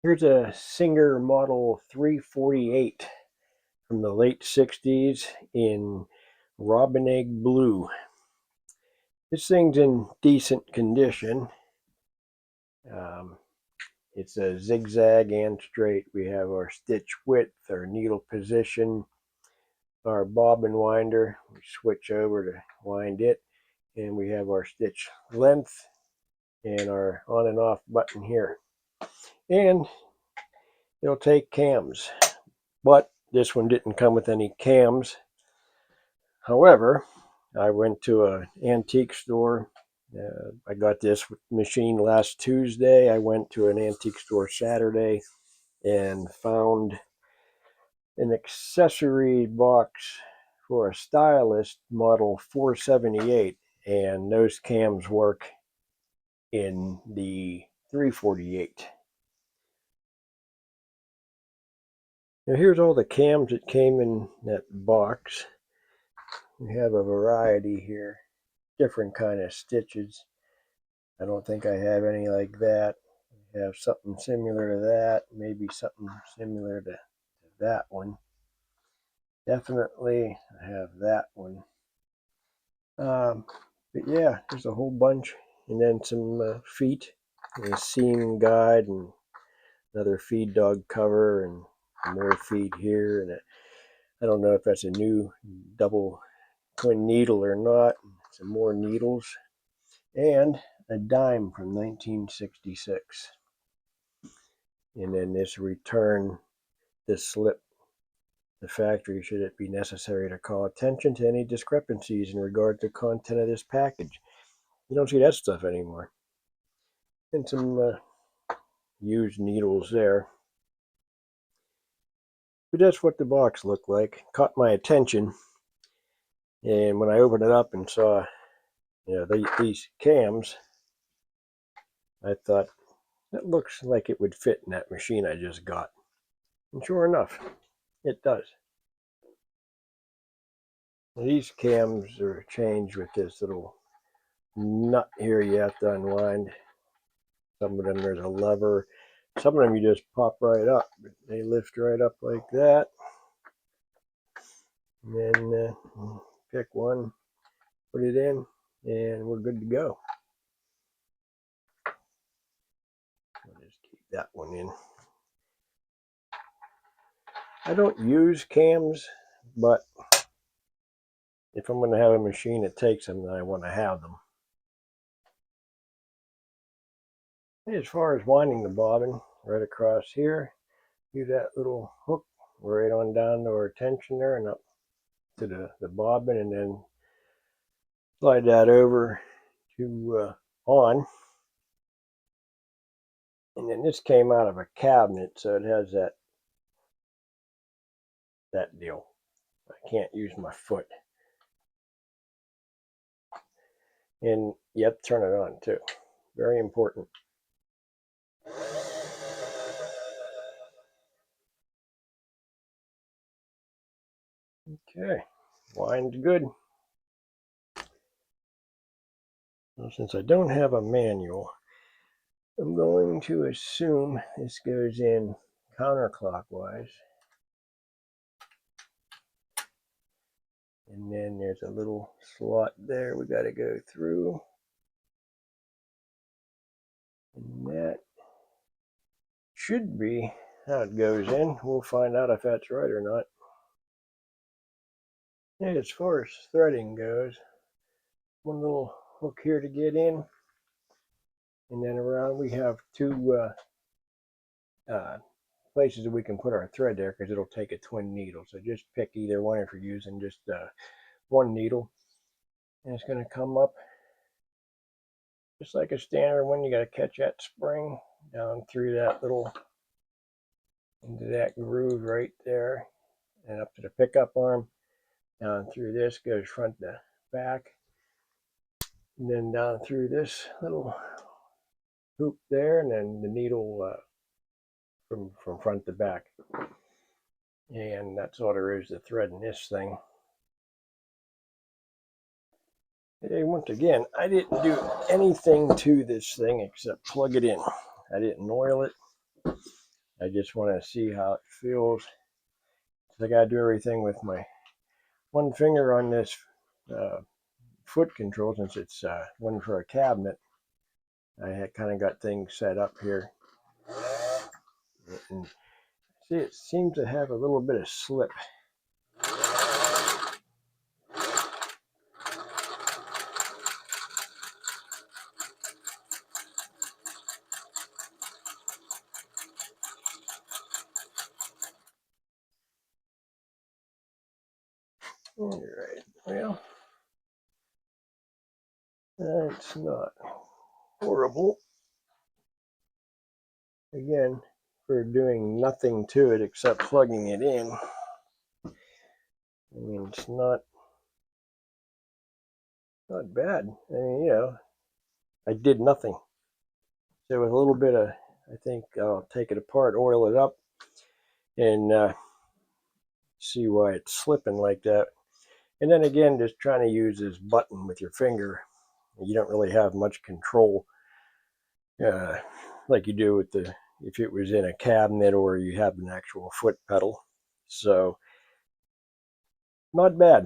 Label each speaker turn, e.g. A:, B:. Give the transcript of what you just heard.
A: Here's a Singer Model 348 from the late 60s in Robin Egg Blue. This thing's in decent condition. Um, it's a zigzag and straight. We have our stitch width, our needle position, our bobbin winder. We switch over to wind it, and we have our stitch length and our on and off button here. And it'll take cams, but this one didn't come with any cams. However, I went to an antique store. I got this machine last Tuesday. I went to an antique store Saturday and found an accessory box for a Stylist Model 478, and those cams work in the 348. Now here's all the cams that came in that box. We have a variety here, different kind of stitches. I don't think I have any like that. I have something similar to that, maybe something similar to that one. Definitely I have that one. But yeah, there's a whole bunch. And then some feet, and a seam guide, and another feed dog cover, and more feed here. And I don't know if that's a new double twin needle or not. Some more needles. And a dime from 1966. And then this return, this slip the factory should it be necessary to call attention to any discrepancies in regard to content of this package. You don't see that stuff anymore. And some used needles there. But that's what the box looked like. Caught my attention. And when I opened it up and saw these cams, I thought, that looks like it would fit in that machine I just got. And sure enough, it does. These cams are changed with this little nut here you have to unwind. Some of them there's a lever. Some of them you just pop right up. They lift right up like that. And then pick one, put it in, and we're good to go. I'll just keep that one in. I don't use cams, but if I'm going to have a machine that takes them, then I want to have them. As far as winding the bobbin, right across here, use that little hook right on down to our tensioner and up to the bobbin, and then slide that over to on. And then this came out of a cabinet, so it has that deal. I can't use my foot. And you have to turn it on too. Very important. Okay, wind's good. Well, since I don't have a manual, I'm going to assume this goes in counterclockwise. And then there's a little slot there we got to go through. And that should be how it goes in. We'll find out if that's right or not. And as far as threading goes, one little hook here to get in, and then around we have two places that we can put our thread there, because it'll take a twin needle. So just pick either one if you're using just one needle, and it's going to come up just like a standard one. You got to catch that spring down through that little, into that groove right there, and up to the pickup arm. Down through this goes front to back, and then down through this little hoop there, and then the needle from front to back. And that's all there is to thread in this thing. And once again, I didn't do anything to this thing except plug it in. I didn't oil it. I just want to see how it feels. I got to do everything with my one finger on this foot control, since it's one for a cabinet. I had kind of got things set up here. And see, it seems to have a little bit of slip. All right, well, that's not horrible. Again, for doing nothing to it except plugging it in. I mean, it's not bad. I mean, you know, I did nothing. So with a little bit of, I think I'll take it apart, oil it up, and see why it's slipping like that. And then again, just trying to use this button with your finger. You don't really have much control uh, like you do with the, if it was in a cabinet or you have an actual foot pedal. So not bad.